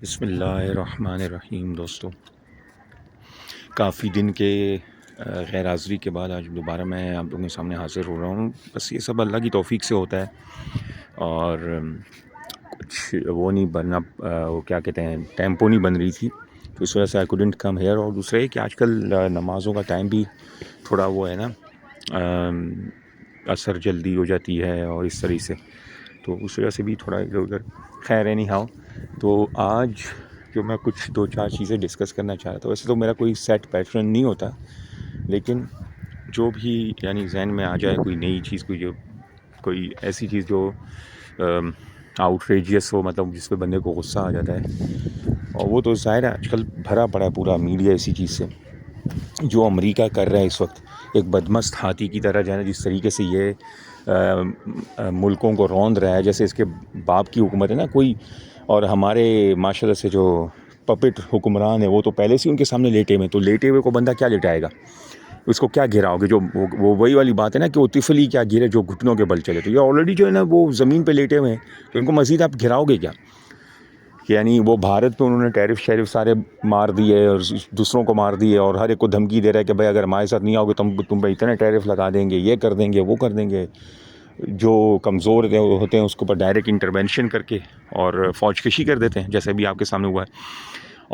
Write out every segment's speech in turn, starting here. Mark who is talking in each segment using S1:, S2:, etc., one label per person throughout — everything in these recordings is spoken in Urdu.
S1: بسم اللہ الرحمن الرحیم۔ دوستو، کافی دن کے غیر حاضری کے بعد آج دوبارہ میں آپ لوگوں کے سامنے حاضر ہو رہا ہوں۔ بس یہ سب اللہ کی توفیق سے ہوتا ہے اور کچھ وہ نہیں بننا، وہ کیا کہتے ہیں، ٹیمپو نہیں بن رہی تھی، تو اس وجہ سے آئی کوڈنٹ کم ہیئر۔ اور دوسرا یہ کہ آج کل نمازوں کا ٹائم بھی تھوڑا وہ ہے نا، اثر جلدی ہو جاتی ہے اور اس طرح سے، تو اس وجہ سے بھی تھوڑا ادھر ادھر۔ خیر اینی ہاؤ، تو آج جو میں کچھ دو چار چیزیں ڈسکس کرنا چاہ رہا تھا، ویسے تو میرا کوئی سیٹ پیٹرن نہیں ہوتا، لیکن جو بھی یعنی ذہن میں آ جائے کوئی نئی چیز، کوئی ایسی چیز جو آؤٹریجیس ہو، مطلب جس پہ بندے کو غصہ آ جاتا ہے، اور وہ تو ظاہر ہے آج کل بھرا پڑا ہے پورا میڈیا اسی چیز سے۔ جو امریکہ کر رہا ہے اس وقت ایک بدمست ہاتھی کی طرح، جو ہے نا، جس طریقے سے یہ ملکوں کو روند رہا ہے، جیسے اس کے باپ کی حکومت ہے نا کوئی، اور ہمارے ماشاء اللہ سے جو پپٹ حکمران ہے وہ تو پہلے سے ان کے سامنے لیٹے ہوئے، تو لیٹے ہوئے کو بندہ کیا لٹائے گا، اس کو کیا گراؤ گے؟ جو وہ وہی والی بات ہے نا کہ وہ طفلی کیا گرے جو گھٹنوں کے بل چلے، تو یہ آلریڈی جو ہے نا وہ زمین پہ لیٹے ہوئے ہیں، تو ان کو مزید آپ گراؤ گے کیا؟ یعنی وہ بھارت پہ انہوں نے ٹیرف شیرف سارے مار دیے اور دوسروں کو مار دیے، اور ہر ایک کو دھمکی دے رہا ہے کہ بھائی اگر ہمارے ساتھ نہیں آؤ گے تم پہ اتنے ٹیرف لگا دیں گے، یہ کر دیں گے، وہ کر دیں گے۔ جو کمزور ہوتے ہیں اس کے اوپر ڈائریکٹ انٹرونشن کر کے اور فوج کشی کر دیتے ہیں، جیسے بھی آپ کے سامنے ہوا ہے۔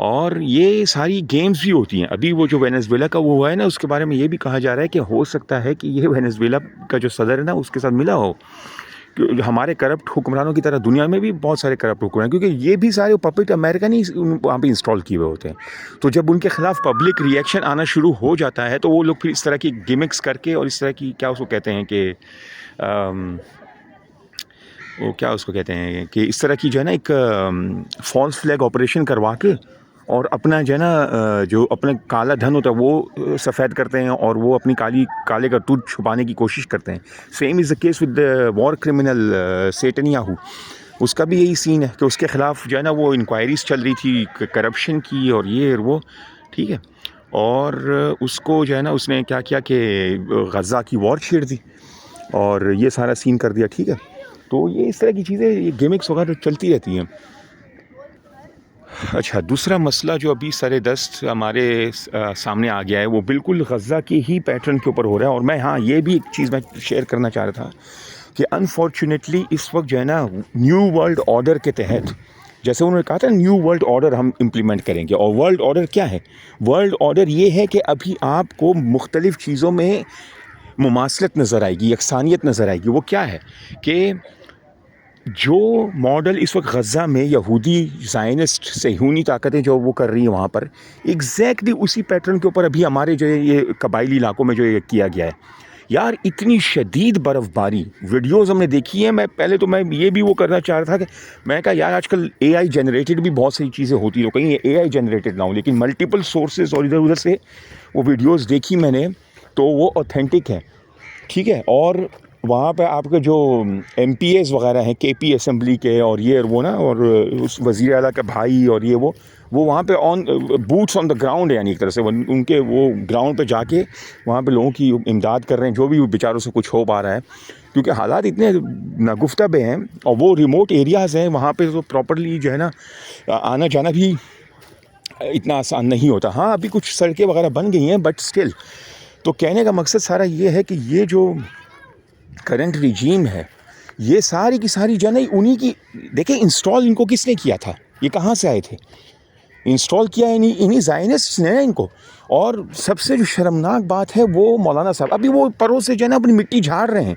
S1: اور یہ ساری گیمز بھی ہوتی ہیں۔ ابھی وہ جو وینزویلا کا وہ ہوا ہے نا، اس کے بارے میں یہ بھی کہا جا رہا ہے کہ ہو سکتا ہے کہ یہ وینزویلا کا جو صدر ہے نا اس کے ساتھ ملا ہو، ہمارے کرپٹ حکمرانوں کی طرح دنیا میں بھی بہت سارے کرپٹ حکمران، کیونکہ یہ بھی سارے پپٹ امریکہ نہیں وہاں پہ انسٹال کیے ہوئے ہوتے ہیں، تو جب ان کے خلاف پبلک ریئیکشن آنا شروع ہو جاتا ہے تو وہ لوگ پھر اس طرح کی گیمکس کر کے اور اس طرح کی کیا اس کو کہتے ہیں کہ وہ کیا اس کو کہتے ہیں کہ اس طرح کی جو ہے نا ایک فالس فلیگ آپریشن کروا کے اور اپنا جو ہے نا جو اپنا کالا دھن ہوتا ہے وہ سفید کرتے ہیں، اور وہ اپنی کالے کا دودھ چھپانے کی کوشش کرتے ہیں۔ Same is the case with war criminal Netanyahu, اس کا بھی یہی سین ہے کہ اس کے خلاف جو ہے نا وہ انکوائریز چل رہی تھی کرپشن کی اور یہ اور وہ، ٹھیک ہے، اور اس کو جو ہے نا اس نے کیا کیا کہ غزہ کی وار چھیڑ دی اور یہ سارا سین کر دیا، ٹھیک ہے۔ تو یہ اس طرح کی چیزیں، یہ گیمکس وغیرہ چلتی رہتی ہیں۔ اچھا، دوسرا مسئلہ جو ابھی سر دست ہمارے سامنے آ گیا ہے وہ بالکل غزہ کے ہی پیٹرن کے اوپر ہو رہا ہے، اور میں یہ بھی ایک چیز میں شیئر کرنا چاہ رہا تھا کہ انفارچونیٹلی اس وقت جو ہے نا نیو ورلڈ آرڈر کے تحت، جیسے انہوں نے کہا تھا نیو ورلڈ آرڈر ہم امپلیمنٹ کریں گے، اور ورلڈ آرڈر کیا ہے؟ ورلڈ آرڈر یہ ہے کہ ابھی آپ کو مختلف چیزوں میں مماثلت نظر آئے گی، یکسانیت نظر آئے گی۔ وہ کیا ہے کہ جو ماڈل اس وقت غزہ میں یہودی زائنسٹ صہیونی طاقتیں جو وہ کر رہی ہیں وہاں پر، ایگزیکٹلی اسی پیٹرن کے اوپر ابھی ہمارے جو یہ قبائلی علاقوں میں جو یہ کیا گیا ہے۔ یار اتنی شدید برف باری ویڈیوز ہم نے دیکھی ہیں۔ میں پہلے تو میں یہ بھی وہ کرنا چاہ رہا تھا کہ میں کہا یار آج کل اے آئی جنریٹڈ بھی بہت سی چیزیں ہوتی ہیں، کہیں اے آئی جنریٹڈ نہ ہوں، لیکن ملٹیپل سورسز اور ادھر ادھر سے وہ ویڈیوز دیکھی میں نے تو وہ اوتھینٹک ہیں، ٹھیک ہے۔ اور وہاں پہ آپ کے جو ایم پی ایز وغیرہ ہیں، کے پی اسمبلی کے اور یہ اور وہ نا، اور اس وزیر اعلیٰ کا بھائی اور یہ وہ وہاں پہ آن بوٹس آن دا گراؤنڈ ہے، یعنی ایک طرح سے ان کے وہ گراؤنڈ پہ جا کے وہاں پہ لوگوں کی امداد کر رہے ہیں، جو بھی بیچاروں سے کچھ ہو پا رہا ہے، کیونکہ حالات اتنے ناگفتہ ہیں، اور وہ ریموٹ ایریاز ہیں وہاں پہ، تو پراپرلی جو ہے نا آنا جانا بھی اتنا آسان نہیں ہوتا۔ ہاں ابھی کچھ سڑکیں وغیرہ بن گئی ہیں، بٹ اسٹل۔ تو کہنے کا مقصد سارا یہ ہے کہ یہ جو کرنٹ ریجیم ہے، یہ ساری کی ساری جو ہے نا انہی کی، دیکھیں انسٹال ان کو کس نے کیا تھا، یہ کہاں سے آئے تھے؟ انسٹال کیا ہے انہی زائنسٹس نے ان کو۔ اور سب سے جو شرمناک بات ہے وہ مولانا صاحب ابھی وہ پروں سے جو ہے نا اپنی مٹی جھاڑ رہے ہیں۔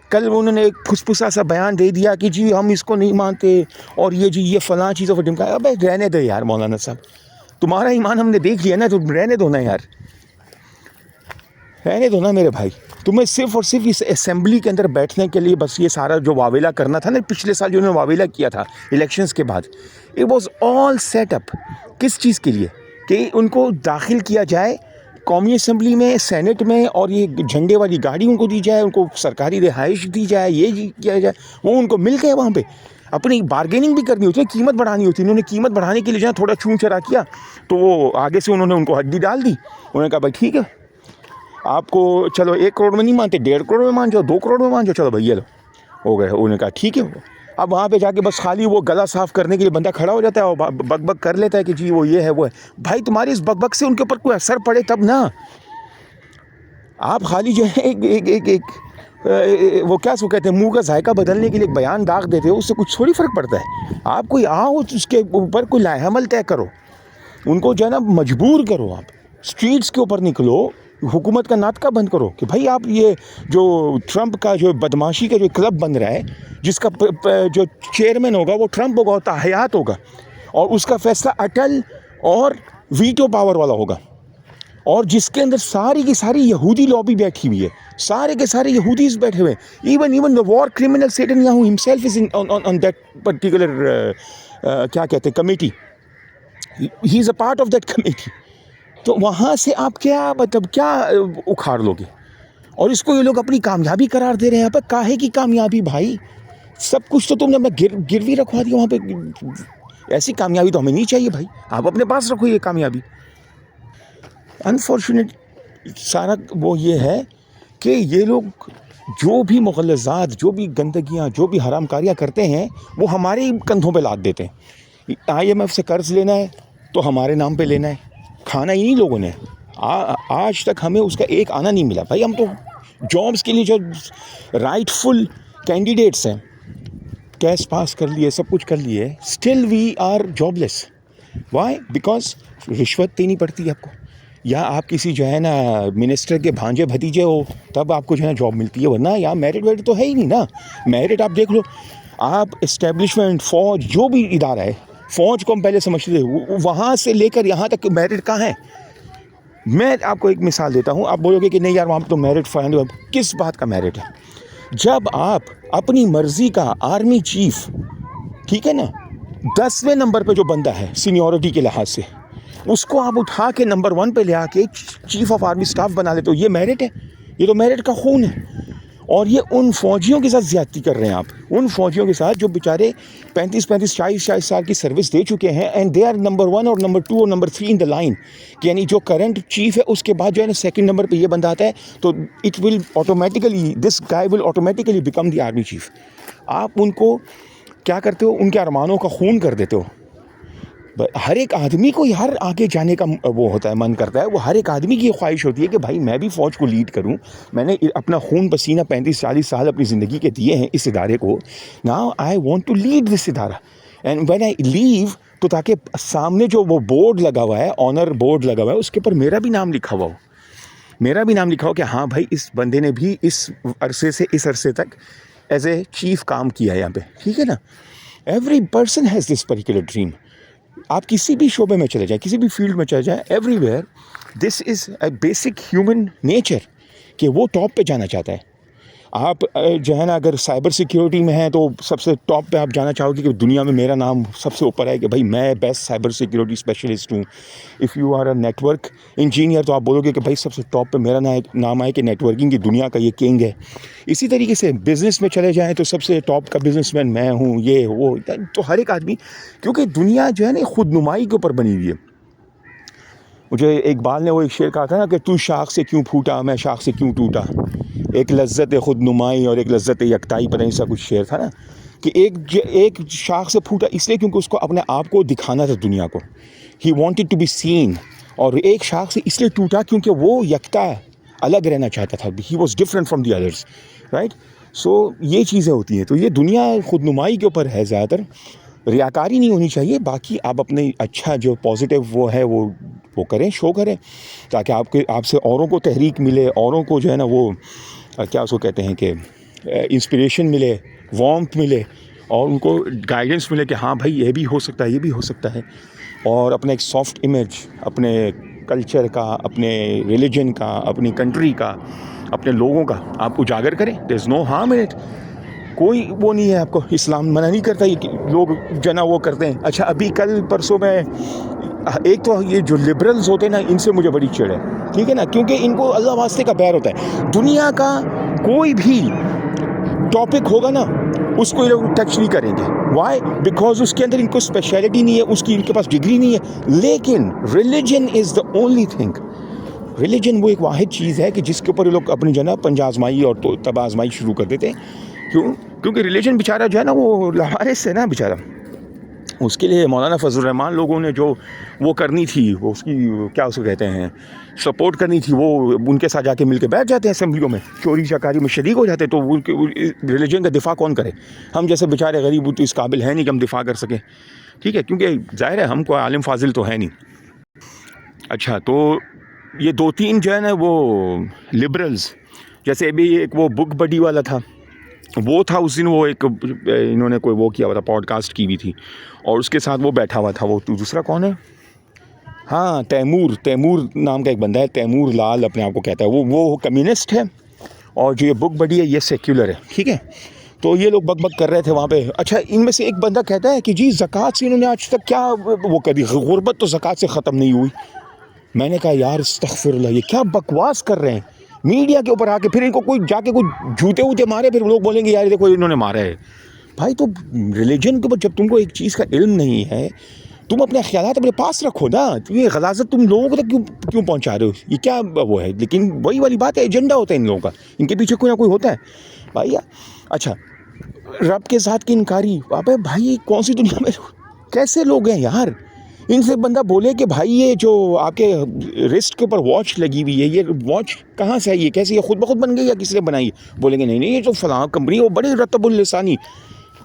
S1: کل انہوں نے ایک پھسپھسا سا بیان دے دیا کہ جی ہم اس کو نہیں مانتے، اور یہ جی یہ فلاں چیزوں پر ڈمکا۔ ابے رہنے دو یار مولانا صاحب، تمہارا ایمان ہم نے دیکھ لیا نا، تو رہنے دو نا یار، رہنے دو نا میرے بھائی۔ تمہیں صرف اور صرف اس اسمبلی کے اندر بیٹھنے کے لیے بس یہ سارا جو واویلا کرنا تھا نا، پچھلے سال جو انہوں نے واویلا کیا تھا الیکشنز کے بعد، it was all set up کس چیز کے لیے؟ کہ ان کو داخل کیا جائے قومی اسمبلی میں، سینٹ میں، اور یہ جھنڈے والی گاڑی ان کو دی جائے، ان کو سرکاری رہائش دی جائے، یہ کیا جائے۔ وہ ان کو مل گئے وہاں پہ، اپنی بارگیننگ بھی کرنی ہوتی ہے، قیمت بڑھانی ہوتی ہے۔ انہوں نے قیمت بڑھانے کے لیے جو ہے تھوڑا چھون چھرا کیا، تو وہ آگے سے انہوں نے ان کو ہڈی ڈال دی۔ انہوں نے کہا بھائی ٹھیک ہے، آپ کو چلو 1 کروڑ میں نہیں مانتے، 1.5 کروڑ میں مان جاؤ، 2 کروڑ میں مان جاؤ، چلو بھائی یہ لو، ہو گئے۔ انہوں نے کہا ٹھیک ہے، اب وہاں پہ جا کے بس خالی وہ گلا صاف کرنے کے لیے بندہ کھڑا ہو جاتا ہے اور بک بک کر لیتا ہے کہ جی وہ یہ ہے وہ ہے. بھائی تمہاری اس بک بک سے ان کے اوپر کوئی اثر پڑے تب نا. آپ خالی جو ہے ایک وہ کیا سو کہتے ہیں منہ کا ذائقہ بدلنے کے لیے ایک بیان داغ دیتے ہو, اس سے کچھ تھوڑی فرق پڑتا ہے. آپ کوئی آؤ اس کے اوپر کوئی لائحہ عمل طے کرو, ان کو جو ہے نا مجبور کرو. آپ اسٹریٹس کے اوپر نکلو, حکومت کا ناطقہ بند کرو کہ بھائی آپ یہ جو ٹرمپ کا جو بدماشی کا جو کلب بن رہا ہے, جس کا جو چیئرمین ہوگا وہ ٹرمپ ہوگا, تاحیات ہوگا, اور اس کا فیصلہ اٹل اور ویٹو پاور والا ہوگا, اور جس کے اندر ساری کی ساری یہودی لابی بیٹھی ہوئی ہے, سارے کے سارے یہودیز بیٹھے ہوئے. Even the war criminal Netanyahu himself is on that particular کیا کہتے ہیں committee. he is a part of that committee. تو وہاں سے آپ کیا مطلب کیا اکھاڑ لو گے؟ اور اس کو یہ لوگ اپنی کامیابی قرار دے رہے ہیں. پر کاہے کی کامیابی بھائی؟ سب کچھ تو تم نے گروی رکھوا دیا وہاں پہ. ایسی کامیابی تو ہمیں نہیں چاہیے بھائی, آپ اپنے پاس رکھو یہ کامیابی. انفارچونیٹ سارا وہ یہ ہے کہ یہ لوگ جو بھی مغلظات, جو بھی گندگیاں, جو بھی حرام کاریاں کرتے ہیں وہ ہمارے کندھوں پہ لاد دیتے ہیں. IMF سے قرض لینا ہے تو ہمارے نام پہ لینا ہے, کھانا ہی نہیں لوگوں نے. آج تک ہمیں اس کا ایک آنا نہیں ملا بھائی. ہم تو جابس کے لیے جو رائٹ فل کینڈیڈیٹس ہیں, ٹیسٹ پاس کر لیے, سب کچھ کر لیے, still we are jobless. Why? Because رشوت دینی پڑتی ہے آپ کو, یا آپ کسی جو ہے نا منسٹر کے بھانجے بھتیجے ہو تب آپ کو جو ہے نا جاب ملتی ہے, ورنہ یہاں میرٹ ویرٹ تو ہے ہی نہیں نا. میرٹ آپ دیکھ لو, آپ اسٹیبلشمنٹ, فوج, جو بھی ادارہ ہے, فوج کو ہم پہلے سمجھتے تھے, وہاں سے لے کر یہاں تک میرٹ کہاں ہے. میں آپ کو ایک مثال دیتا ہوں, آپ بولو گے کہ نہیں یار وہاں پہ تو میرٹ فائنل. کس بات کا میرٹ ہے؟ جب آپ اپنی مرضی کا آرمی چیف, ٹھیک ہے نا, 10ویں نمبر پہ جو بندہ ہے سینیورٹی کے لحاظ سے, اس کو آپ اٹھا کے نمبر 1 پہ لے آ کے چیف آف آرمی اسٹاف بنا لیتے ہو, یہ میرٹ ہے؟ یہ تو میرٹ کا خون ہے. اور یہ ان فوجیوں کے ساتھ زیادتی کر رہے ہیں آپ, ان فوجیوں کے ساتھ جو بیچارے 35 40 سال کی سروس دے چکے ہیں, اینڈ دے آر نمبر 1 اور نمبر 2 اور نمبر 3 ان دا لائن. یعنی جو کرنٹ چیف ہے اس کے بعد جو ہے نا سیکنڈ نمبر پہ یہ بندہ آتا ہے, تو it will automatically, this guy will automatically become the army chief. آپ ان کو کیا کرتے ہو؟ ان کے ارمانوں کا خون کر دیتے ہو. ہر ایک آدمی کو ہر آگے جانے کا وہ ہوتا ہے, من کرتا ہے, وہ ہر ایک آدمی کی یہ خواہش ہوتی ہے کہ بھائی میں بھی فوج کو لیڈ کروں. میں نے اپنا خون پسینہ 35 40 سال اپنی زندگی کے دیے ہیں اس ادارے کو. Now I want to lead this ادارہ, اینڈ وین آئی لیو, تو تاکہ سامنے جو وہ بورڈ لگا ہوا ہے, آنر بورڈ لگا ہوا ہے, اس کے اوپر میرا بھی نام لکھا ہوا ہو, میرا بھی نام لکھا ہو کہ ہاں بھائی اس بندے نے بھی اس عرصے سے اس عرصے تک ایز اے چیف کام کیا ہے یہاں پہ, ٹھیک ہے نا. Every person has this particular dream. آپ کسی بھی شعبے میں چلے جائیں, کسی بھی فیلڈ میں چلے جائیں, every where this is a basic human nature کہ وہ ٹاپ پہ جانا چاہتا ہے. آپ جو ہے نا اگر سائبر سیکیورٹی میں ہیں تو سب سے ٹاپ پہ آپ جانا چاہو گے کہ دنیا میں میرا نام سب سے اوپر ہے کہ بھائی میں بیسٹ سائبر سیکیورٹی اسپیشلسٹ ہوں. If you are a network engineer تو آپ بولو گے کہ بھائی سب سے ٹاپ پہ میرا نام آئے کہ نیٹ ورکنگ کی دنیا کا یہ کنگ ہے. اسی طریقے سے بزنس میں چلے جائیں تو سب سے ٹاپ کا بزنس مین میں ہوں, یہ وہ. تو ہر ایک آدمی, کیونکہ دنیا جو ہے نا خود نمائی کے اوپر بنی ہوئی ہے. مجھے اقبال نے وہ ایک شعر کہا تھا نا کہ تو شاخ سے کیوں پھوٹا, میں شاخ سے کیوں ٹوٹا, ایک لذت خود نمائی اور ایک لذت یکتائی, پتہ نہیں سا کچھ شعر تھا نا, کہ ایک شاخ سے پھوٹا اس لیے کیونکہ اس کو اپنے آپ کو دکھانا تھا دنیا کو, he wanted to be seen. اور ایک شاخ سے اس لیے ٹوٹا کیونکہ وہ یکتا الگ رہنا چاہتا تھا, he was different from the others, right. So یہ چیزیں ہوتی ہیں. تو یہ دنیا خود نمائی کے اوپر ہے زیادہ تر, ریاکاری نہیں ہونی چاہیے. باقی آپ اپنے اچھا جو پازیٹیو وہ ہے وہ کریں, شو کریں, تاکہ آپ سے اوروں کو تحریک ملے, اوروں کو جو ہے نا وہ کیا اس کو کہتے ہیں کہ انسپریشن ملے, وارمتھ ملے, اور ان کو گائیڈنس ملے کہ ہاں بھائی یہ بھی ہو سکتا ہے, یہ بھی ہو سکتا ہے. اور اپنا ایک سافٹ امیج اپنے کلچر کا, اپنے ریلیجن کا, اپنی کنٹری کا, اپنے لوگوں کا آپ اجاگر کریں. دیر از نو ہارم ان اٹ. کوئی وہ نہیں ہے, آپ کو اسلام منع نہیں کرتا یہ کہ لوگ جو نا وہ کرتے ہیں. اچھا ابھی کل پرسوں میں ایک تو یہ جو لبرلز ہوتے ہیں نا, ان سے مجھے بڑی چڑ ہے, ٹھیک ہے نا, کیونکہ ان کو اللہ واسطے کا بیر ہوتا ہے. دنیا کا کوئی بھی ٹاپک ہوگا نا اس کو یہ لوگ ٹچ نہیں کریں گے. وائی؟ بیکاز اس کے اندر ان کو اسپیشلٹی نہیں ہے, اس کی ان کے پاس ڈگری نہیں ہے. لیکن religion is the only thing. Religion وہ ایک واحد چیز ہے کہ جس کے اوپر یہ لوگ اپنی جو ہے نا پنج آزمائی اور تب آزمائی شروع کر دیتے ہیں. کیوں؟ کیونکہ ریلیجن بیچارہ جو ہے نا وہ لاوارث ہے نا بیچارہ. اس کے لیے مولانا فضل الرحمان لوگوں نے جو وہ کرنی تھی, وہ اس کی کیا اس کو کہتے ہیں, سپورٹ کرنی تھی, وہ ان کے ساتھ جا کے مل کے بیٹھ جاتے ہیں اسمبلیوں میں, چوری چکاری میں شریک ہو جاتے ہیں. تو ان کے ریلیجن کا دفاع کون کرے؟ ہم جیسے بیچارے غریب تو اس قابل ہے نہیں کہ ہم دفاع کر سکیں, ٹھیک ہے, کیونکہ ظاہر ہے ہم کو عالم فاضل تو ہے نہیں. اچھا, تو یہ 2-3 جو ہے نا وہ لبرلز, جیسے ابھی ایک وہ بک بڈی والا تھا, وہ تھا اس دن, وہ ایک انہوں نے کوئی وہ کیا ہوا تھا, پوڈ کاسٹ کی ہوئی تھی, اور اس کے ساتھ وہ بیٹھا ہوا تھا. وہ دوسرا کون ہے؟ ہاں, تیمور نام کا ایک بندہ ہے, تیمور لال اپنے آپ کو کہتا ہے. وہ کمیونسٹ ہے, اور جو یہ بک بڈی ہے یہ سیکولر ہے, ٹھیک ہے. تو یہ لوگ بک بک کر رہے تھے وہاں پہ. اچھا, ان میں سے ایک بندہ کہتا ہے کہ جی زکوٰۃ سے انہوں نے آج تک کیا وہ کری, غربت تو زکوٰۃ سے ختم نہیں ہوئی. میں نے کہا یار استغفر اللہ, یہ کیا بکواس کر رہے ہیں میڈیا کے اوپر آ کے. پھر ان کو کوئی جا کے کوئی جوتے مارے, پھر لوگ بولیں گے یار دیکھو انہوں نے مارا ہے. بھائی تو ریلیجن کے اوپر جب تم کو ایک چیز کا علم نہیں ہے, تم اپنے خیالات اپنے پاس رکھو نا. یہ غلاظت تم لوگوں کو تک کیوں پہنچا رہے ہو؟ یہ کیا وہ ہے؟ لیکن وہی والی بات ہے, ایجنڈا ہوتا ہے ان لوگوں کا, ان کے پیچھے کوئی نہ کوئی ہوتا ہے بھائی. اچھا, رب کے ذات کی انکاری, ابے بھائی کون سی دنیا میں کیسے لوگ ہیں یار؟ ان سے بندہ بولے کہ بھائی یہ جو آپ کے رسٹ کے اوپر واچ لگی ہوئی ہے, یہ واچ کہاں سے آئی ہے, کیسے, یہ خود بخود بن گئی یا کسی نے بنائی؟ بولیں گے نہیں یہ جو فلاں کمپنی, وہ بڑے رتب اللسانی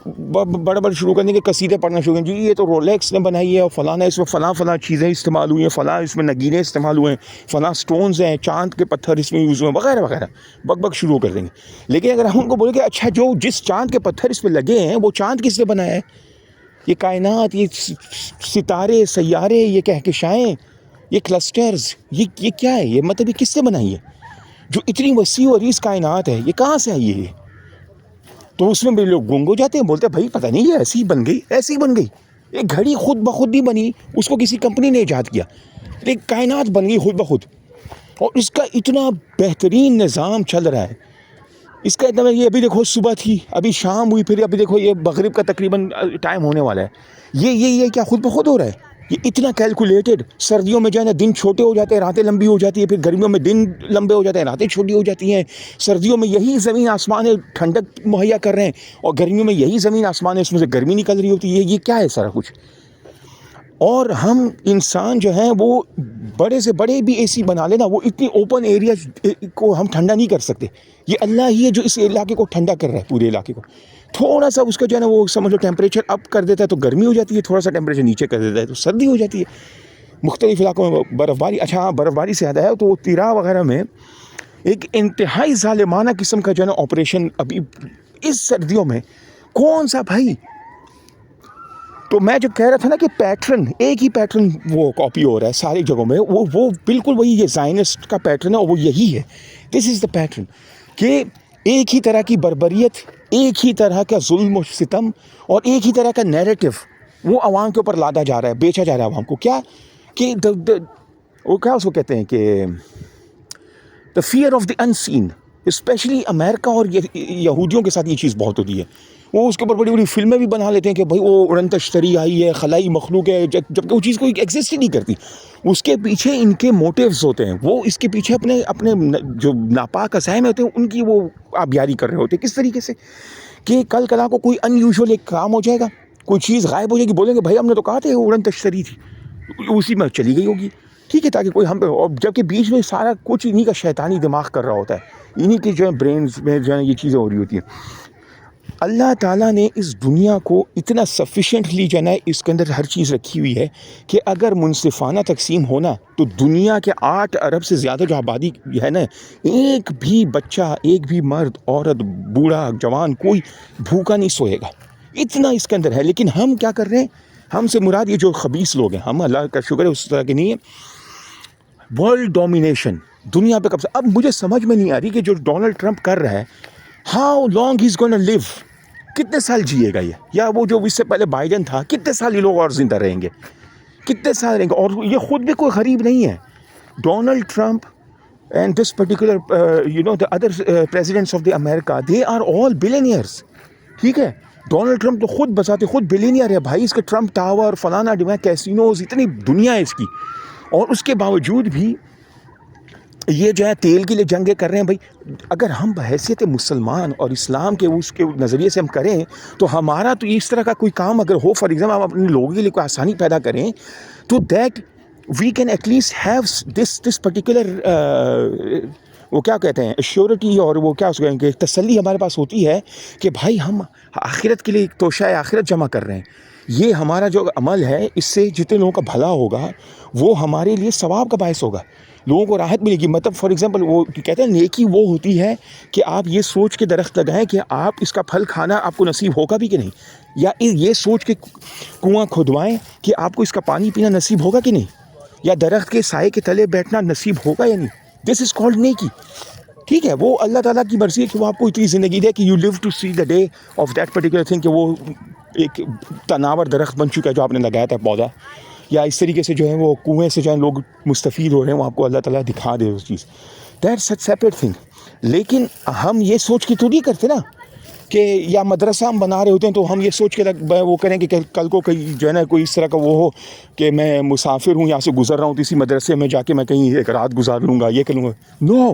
S1: بڑے شروع کرنے کے قصیدے پڑھنا شروع کریں, جی یہ تو رولیکس نے بنائی ہے, اور فلاں نے اس میں فلاں چیزیں استعمال ہوئی ہیں, فلاں اس میں نگینے استعمال ہوئے ہیں, فلاں سٹونز ہیں, چاند کے پتھر اس میں یوز ہوئے ہیں, وغیرہ وغیرہ بک شروع کر دیں گے. لیکن اگر ہم ان کو بولیں کہ اچھا جو جس چاند کے پتھر اس پہ لگے ہیں وہ چاند کس نے بنایا ہے, یہ کائنات, یہ ستارے سیارے, یہ کہکشائیں, یہ کلسٹرز, یہ کیا ہے, یہ مطلب یہ کس سے بنائی ہے؟ جو اتنی وسیع و عریض کائنات ہے, یہ کہاں سے آئی ہے؟ تو اس میں بھی لوگ گنگ ہو جاتے ہیں, بولتے ہیں بھائی پتہ نہیں یہ ایسی ہی بن گئی. ایک گھڑی خود بخود نہیں بنی, اس کو کسی کمپنی نے ایجاد کیا, ایک کائنات بن گئی خود بخود, اور اس کا اتنا بہترین نظام چل رہا ہے. اس کا اتنا, یہ ابھی دیکھو صبح تھی, ابھی شام ہوئی, پھر ابھی دیکھو یہ مغرب کا تقریباً ٹائم ہونے والا ہے. یہ کیا خود بخود ہو رہا ہے؟ یہ اتنا کیلکولیٹڈ. سردیوں میں جو ہے نا دن چھوٹے ہو جاتے ہیں, راتیں لمبی ہو جاتی ہیں, پھر گرمیوں میں دن لمبے ہو جاتے ہیں, راتیں چھوٹی ہو جاتی ہیں. سردیوں میں یہی زمین آسمان ٹھنڈک مہیا کر رہے ہیں, اور گرمیوں میں یہی زمین آسمان ہے, اس میں سے گرمی نکل رہی ہوتی ہے. یہ کیا ہے سارا کچھ؟ اور ہم انسان جو ہیں وہ بڑے سے بڑے بھی اے سی بنا لینا, وہ اتنی اوپن ایریا کو ہم ٹھنڈا نہیں کر سکتے. یہ اللہ ہی ہے جو اس علاقے کو ٹھنڈا کر رہا ہے, پورے علاقے کو. تھوڑا سا اس کا جو ہے نا وہ سمجھ لو ٹیمپریچر اپ کر دیتا ہے تو گرمی ہو جاتی ہے, تھوڑا سا ٹیمپریچر نیچے کر دیتا ہے تو سردی ہو جاتی ہے. مختلف علاقوں میں برف باری. اچھا ہاں, برف باری سے یاد آیا, تو وہ تیرا وغیرہ میں ایک انتہائی ظالمانہ قسم کا جو ہے نا آپریشن ابھی اس سردیوں میں. کون سا بھائی؟ تو میں جو کہہ رہا تھا نا کہ پیٹرن, ایک ہی پیٹرن وہ کاپی ہو رہا ہے ساری جگہوں میں, وہ بالکل وہی یہ زائنسٹ کا پیٹرن ہے, اور وہ یہی ہے. دس از دا پیٹرن کہ ایک ہی طرح کی بربریت, ایک ہی طرح کا ظلم و ستم, اور ایک ہی طرح کا نیریٹو وہ عوام کے اوپر لادا جا رہا ہے, بیچا جا رہا ہے عوام کو. کیا کہ وہ کیا اس کو کہتے ہیں کہ the fear of the unseen. Especially امریکہ اور یہودیوں کے ساتھ یہ چیز بہت ہوتی ہے. وہ اس کے اوپر بڑی بڑی فلمیں بھی بنا لیتے ہیں کہ بھائی وہ اڑن تشتری آئی ہے, خلائی مخلوق ہے, جبکہ وہ چیز کوئی ایگزسٹ ہی نہیں کرتی. اس کے پیچھے ان کے موٹیوز ہوتے ہیں, وہ اس کے پیچھے اپنے جو ناپاک عزائم ہوتے ہیں ان کی وہ آبیاری کر رہے ہوتے ہیں. کس طریقے سے کہ کل کلا کو کوئی ان یوزول ایک کام ہو جائے گا, کوئی چیز غائب ہو جائے گی, بولیں گے بھائی ہم نے تو کہا تھا اڑن تشتری تھی, اسی میں چلی گئی ہوگی, ٹھیک ہے, تاکہ کوئی ہم پہ, اور جبکہ بیچ میں سارا کچھ انہی کا شیطانی دماغ کر رہا ہوتا ہے, انہی کی جو ہے برینز میں جو ہے یہ چیزیں ہو رہی ہوتی ہیں. اللہ تعالیٰ نے اس دنیا کو اتنا سفیشینٹلی جو ہے نا اس کے اندر ہر چیز رکھی ہوئی ہے کہ اگر منصفانہ تقسیم ہونا تو دنیا کے 8 ارب سے زیادہ جو آبادی ہے نا, ایک بھی بچہ, ایک بھی مرد, عورت, بوڑھا, جوان, کوئی بھوکا نہیں سوئے گا. اتنا اس کے اندر ہے. لیکن ہم کیا کر رہے ہیں؟ ہم سے مراد یہ جو خبیث لوگ ہیں, ہم اللہ کا شکر ہے اس طرح کے نہیں ہیں. ورلڈ ڈومینیشن دنیا پہ کب سے. اب مجھے سمجھ میں نہیں آ رہی کہ جو ڈونلڈ ٹرمپ کر رہا ہے, ہاؤ لانگ ہی از گونا لیو, کتنے سال جیے گا یہ, یا وہ جو اس سے پہلے بائیڈن تھا, کتنے سال یہ لوگ اور زندہ رہیں گے, کتنے سال رہیں گے. اور یہ خود بھی کوئی غریب نہیں ہے. Donald Trump and this particular the other presidents of the America, they are all billionaires, ٹھیک ہے. ڈونلڈ ٹرمپ تو خود بذات خود بلینئر ہے بھائی. اس کے ٹرمپ ٹاور, فلانا ڈیمائن کیسینوز, اتنی دنیا ہے اس کی, اور اس کے باوجود بھی یہ جو ہے تیل کے لیے جنگیں کر رہے ہیں بھائی. اگر ہم بحیثیت مسلمان اور اسلام کے اس کے نظریے سے ہم کریں تو ہمارا تو اس طرح کا کوئی کام اگر ہو، فار ایگزامپل ہم اپنے لوگوں کے لیے کوئی آسانی پیدا کریں تو that we can at least have this particular وہ کیا کہتے ہیں ایشورٹی، اور وہ کیا اس کو کہیں گے تسلی ہمارے پاس ہوتی ہے کہ بھائی ہم آخرت کے لیے توشہ آخرت جمع کر رہے ہیں. یہ ہمارا جو عمل ہے اس سے جتنے لوگوں کا بھلا ہوگا وہ ہمارے لیے ثواب کا باعث ہوگا، لوگوں کو راحت ملے گی. مطلب فار ایگزامپل وہ کہتے ہیں نیکی وہ ہوتی ہے کہ آپ یہ سوچ کے درخت لگائیں کہ آپ اس کا پھل کھانا آپ کو نصیب ہوگا بھی کہ نہیں، یا یہ سوچ کے کنواں کھدوائیں کہ آپ کو اس کا پانی پینا نصیب ہوگا کہ نہیں، یا درخت کے سائے کے تلے بیٹھنا نصیب ہوگا یا نہیں. دس از کالڈ نیکی. ٹھیک ہے، وہ اللہ تعالیٰ کی مرضی ہے کہ وہ آپ کو اتنی زندگی دے کہ you live to see the day of that particular thing, کہ وہ ایک تناور درخت بن چکا ہے جو آپ نے لگایا تھا پودا، یا اس طریقے سے جو ہے وہ کنویں سے جو ہے لوگ مستفید ہو رہے ہیں وہ آپ کو اللہ تعالیٰ دکھا دے اس چیز. That's such separate thing. لیکن ہم یہ سوچ کے تو نہیں کرتے نا کہ یا مدرسہ ہم بنا رہے ہوتے ہیں تو ہم یہ سوچ کے وہ کریں کہ کل کو کہیں جو ہے نا کوئی اس طرح کا وہ ہو کہ میں مسافر ہوں یہاں سے گزر رہا ہوں تو اسی مدرسے میں جا کے میں کہیں ایک رات گزار لوں گا، یہ کر لوں گا. No,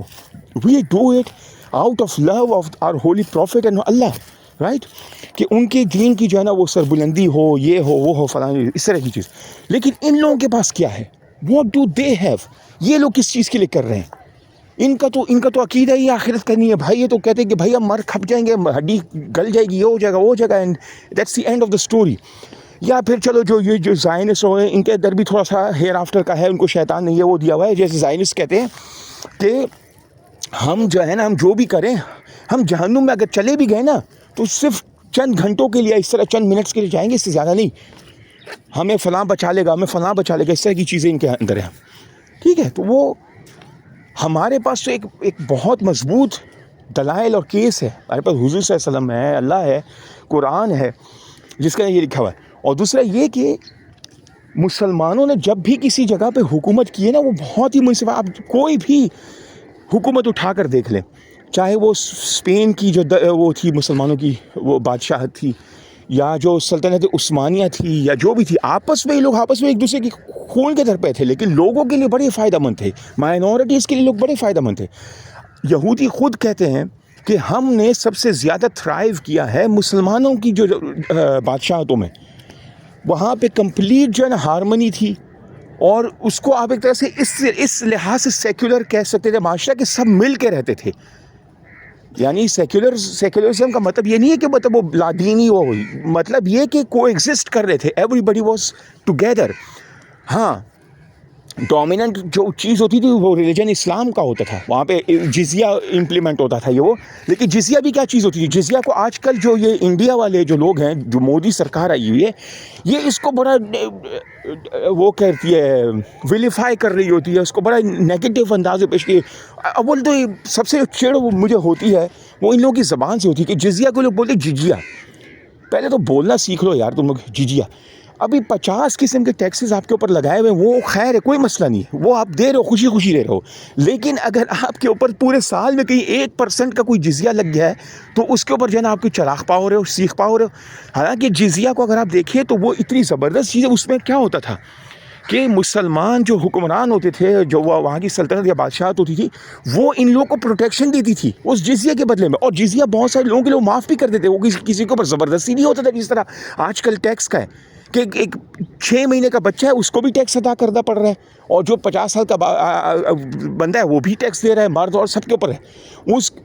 S1: we do it out of love of our holy prophet and Allah, right, کہ ان کے دین کی جو ہے نا وہ سربلندی ہو، یہ ہو وہ ہو فلاں اس طرح کی چیز. لیکن ان لوگوں کے پاس کیا ہے؟ What do they have? یہ لوگ کس چیز کے لیے کر رہے ہیں؟ ان کا تو عقیدہ ہی آخرت کرنی ہے بھائی. یہ تو کہتے ہیں کہ بھائی ہم مر کھپ جائیں گے، ہڈی گل جائے گی، یہ ہو جائے گا وہ ہو جائے گا، and that's the end of the story. یا پھر چلو جو یہ زائنسٹ ہوئے ان کے اندر بھی تھوڑا سا ہیئر آفٹر کا ہے، ان کو شیطان نے یہ وہ دیا ہوا ہے. جیسے زائنسٹ کہتے ہیں کہ ہم جو ہے نا ہم جو بھی کریں، ہم جہنم میں اگر چلے بھی گئے نا تو صرف چند گھنٹوں کے لیے، اس طرح چند منٹس کے لیے جائیں گے، اس سے زیادہ نہیں. ہمیں فلاں بچا لے گا، ہمیں فلاں بچا لے گا، اس طرح کی چیزیں ان کے اندر ہیں. ٹھیک ہے، تو وہ ہمارے پاس تو ایک بہت مضبوط دلائل اور کیس ہے. ہمارے پاس حضور صلی اللہ علیہ وسلم ہے، اللہ ہے، قرآن ہے جس کا یہ لکھا ہوا ہے. اور دوسرا یہ کہ مسلمانوں نے جب بھی کسی جگہ پہ حکومت کی ہے نا وہ بہت ہی منصفانہ، آپ کوئی بھی حکومت اٹھا کر دیکھ لیں، چاہے وہ اسپین کی جو وہ تھی مسلمانوں کی وہ بادشاہت تھی، یا جو سلطنت عثمانیہ تھی، یا جو بھی تھی، آپس میں لوگ آپس میں ایک دوسرے کی خون کے در پہ تھے، لیکن لوگوں کے لیے بڑے فائدہ مند تھے، مائنورٹیز کے لیے لوگ بڑے فائدہ مند تھے. یہودی خود کہتے ہیں کہ ہم نے سب سے زیادہ تھرائیو کیا ہے مسلمانوں کی جو بادشاہتوں میں، وہاں پہ کمپلیٹ جو ہے نا ہارمنی تھی، اور اس کو آپ ایک طرح سے اس لحاظ سے سیکولر کہہ سکتے تھے معاشرہ کہ سب مل کے رہتے تھے. یعنی سیکولرزم کا مطلب یہ نہیں ہے کہ مطلب وہ لادینی ہو، مطلب یہ کہ کو ایگزسٹ کر رہے تھے، ایوری بڈی واز ٹوگیدر. ہاں، ڈومیننٹ جو چیز ہوتی تھی وہ ریلیجن اسلام کا ہوتا تھا، وہاں پہ جزیہ امپلیمنٹ ہوتا تھا یہ وہ. لیکن جزیہ بھی کیا چیز ہوتی تھی؟ جزیہ کو آج کل جو یہ انڈیا والے جو لوگ ہیں، جو مودی سرکار آئی ہوئی ہے، یہ اس کو بڑا وہ کہتی ہے ویلیفائی کر رہی ہوتی ہے، اس کو بڑا نیگیٹو انداز میں پیش کی. اول تو سب سے چڑ مجھے ہوتی ہے وہ ان لوگوں کی زبان سے ہوتی ہے کہ جزیہ کو لوگ بولتے ججیہ. پہلے تو بولنا سیکھ لو یار تم لوگ ججیہ. ابھی 50 قسم کے ٹیکسز آپ کے اوپر لگائے ہوئے ہیں، وہ خیر ہے، کوئی مسئلہ نہیں ہے، وہ آپ دے رہے ہو، خوشی خوشی دے رہے ہو. لیکن اگر آپ کے اوپر پورے سال میں کہیں 1% کا کوئی جزیہ لگ گیا ہے تو اس کے اوپر جو ہے نا آپ کو چراغ پا ہو رہے ہو، سیخ پا ہو رہے ہو. حالانکہ جزیہ کو اگر آپ دیکھیں تو وہ اتنی زبردست چیز ہے. اس میں کیا ہوتا تھا کہ مسلمان جو حکمران ہوتے تھے، جو وہاں کی سلطنت یا بادشاہت ہوتی تھی، وہ ان لوگوں کو پروٹیکشن دیتی تھی اس جزیہ کے بدلے میں. اور جزیہ بہت سارے لوگوں کے لیے معاف بھی کر دیتے، وہ کسی کے اوپر زبردستی نہیں ہوتا تھا جس طرح آج کل ٹیکس کا ہے کہ ایک 6 مہینے کا بچہ ہے اس کو بھی ٹیکس ادا کرنا پڑ رہا ہے، اور جو 50 سال کا بندہ ہے وہ بھی ٹیکس دے رہا ہے، مرد اور سب کے اوپر ہے.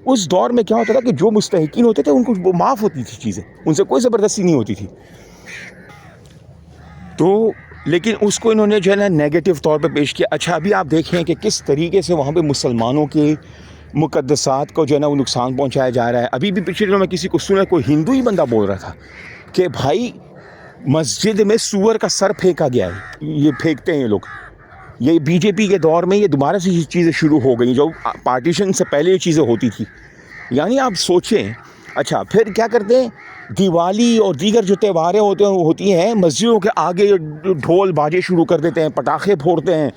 S1: اس دور میں کیا ہوتا تھا کہ جو مستحقین ہوتے تھے ان کو وہ معاف ہوتی تھی چیزیں، ان سے کوئی زبردستی نہیں ہوتی تھی. تو لیکن اس کو انہوں نے جو ہے نا نیگیٹو طور پہ پیش کیا. اچھا، ابھی آپ دیکھیں کہ کس طریقے سے وہاں پہ مسلمانوں کے مقدسات کو جو ہے نا وہ نقصان پہنچایا جا رہا ہے. ابھی بھی پچھلے دنوں میں کسی کو سنا، کوئی ہندو ہی بندہ بول رہا تھا کہ بھائی مسجد میں سور کا سر پھینکا گیا ہے. یہ پھینکتے ہیں یہ لوگ، یہ بی جے پی کے دور میں یہ دوبارہ سے یہ چیزیں شروع ہو گئیں جو پارٹیشن سے پہلے یہ چیزیں ہوتی تھی. یعنی آپ سوچیں. اچھا، پھر کیا کرتے ہیں؟ دیوالی اور دیگر جو تہواریں ہوتی ہیں، مسجدوں کے آگے ڈھول باجے شروع کر دیتے ہیں، پٹاخے پھوڑتے ہیں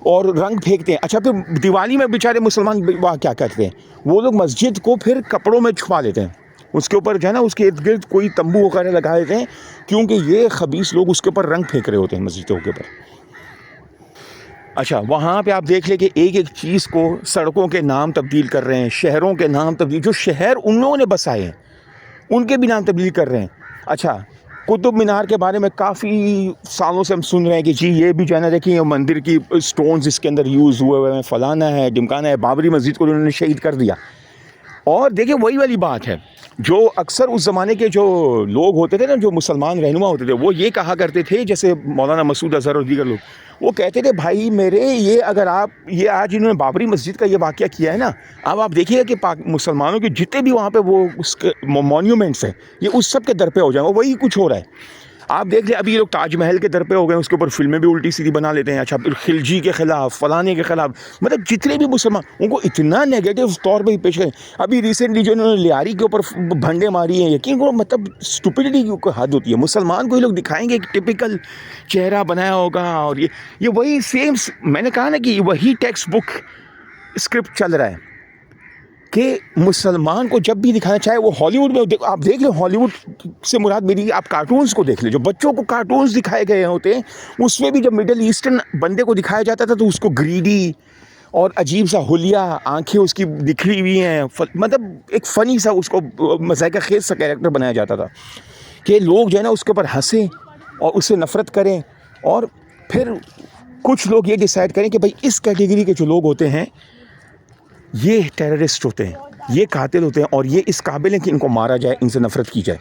S1: اور رنگ پھینکتے ہیں. اچھا، پھر دیوالی میں بیچارے مسلمان کیا کرتے ہیں؟ وہ لوگ مسجد کو پھر کپڑوں میں چھپا لیتے ہیں، اس کے اوپر جو ہے نا اس کے ارد گرد کوئی تمبو وغیرہ لگا دیتے ہیں، کیونکہ یہ خبیث لوگ اس کے اوپر رنگ پھینک رہے ہوتے ہیں مسجدوں کے اوپر. اچھا وہاں پہ آپ دیکھ لیں کہ ایک ایک چیز کو سڑکوں کے نام تبدیل کر رہے ہیں, شہروں کے نام تبدیل, جو شہر ان لوگوں نے بسائے ہیں ان کے بھی نام تبدیل کر رہے ہیں. اچھا قطب مینار کے بارے میں کافی سالوں سے ہم سن رہے ہیں کہ جی یہ بھی جو ہے نا دیکھیں یہ مندر کی سٹونز اس کے اندر یوز ہوئے ہیں, فلانا ہے ڈمکانا ہے. بابری مسجد کو انہوں نے شہید کر دیا. اور دیکھیں وہی والی بات ہے جو اکثر اس زمانے کے جو لوگ ہوتے تھے نا, جو مسلمان رہنما ہوتے تھے, وہ یہ کہا کرتے تھے, جیسے مولانا مسعود اظہر اور دیگر لوگ, وہ کہتے تھے بھائی میرے یہ اگر آپ یہ آج انہوں نے بابری مسجد کا یہ واقعہ کیا ہے نا, اب آپ دیکھیے گا کہ مسلمانوں کے جتنے بھی وہاں پہ وہ اس کے مونیومنٹس ہیں یہ اس سب کے در پہ ہو جائیں گے. وہی کچھ ہو رہا ہے. آپ دیکھ لیں ابھی یہ لوگ تاج محل کے در پہ ہو گئے, اس کے اوپر فلمیں بھی الٹی سیدھی بنا لیتے ہیں. اچھا پھر خلجی کے خلاف, فلانے کے خلاف, مطلب جتنے بھی مسلمان ان کو اتنا نیگیٹو طور پہ پیش کریں. ابھی ریسنٹلی جو انہوں نے لیاری کے اوپر بھنڈے ماری ہیں, یقین کرو مطلب اسٹوپڈیٹی کی حد ہوتی ہے. مسلمان کو یہ لوگ دکھائیں گے ایک ٹپیکل چہرہ بنایا ہوگا, اور یہ وہی سیم, میں نے کہا نا کہ وہی ٹیکسٹ بک اسکرپٹ چل رہا ہے کہ مسلمان کو جب بھی دکھانا چاہے, وہ ہالی ووڈ میں آپ دیکھ لیں, ہالی ووڈ سے مراد میری آپ کارٹونز کو دیکھ لیں, جو بچوں کو کارٹونز دکھائے گئے ہوتے ہیں اس میں بھی جب مڈل ایسٹرن بندے کو دکھایا جاتا تھا تو اس کو گریڈی اور عجیب سا حلیہ, آنکھیں اس کی نکھری ہوئی ہیں, مطلب ایک فنی سا اس کو مذائقہ خیز سا کیریکٹر بنایا جاتا تھا کہ لوگ جو ہے نا اس کے اوپر ہنسیں اور اس سے نفرت کریں. اور پھر کچھ لوگ یہ ڈیسائیڈ کریں کہ بھائی اس کیٹیگری کے جو لوگ ہوتے ہیں یہ ٹیررسٹ ہوتے ہیں, یہ قاتل ہوتے ہیں, اور یہ اس قابل ہیں کہ ان کو مارا جائے, ان سے نفرت کی جائے.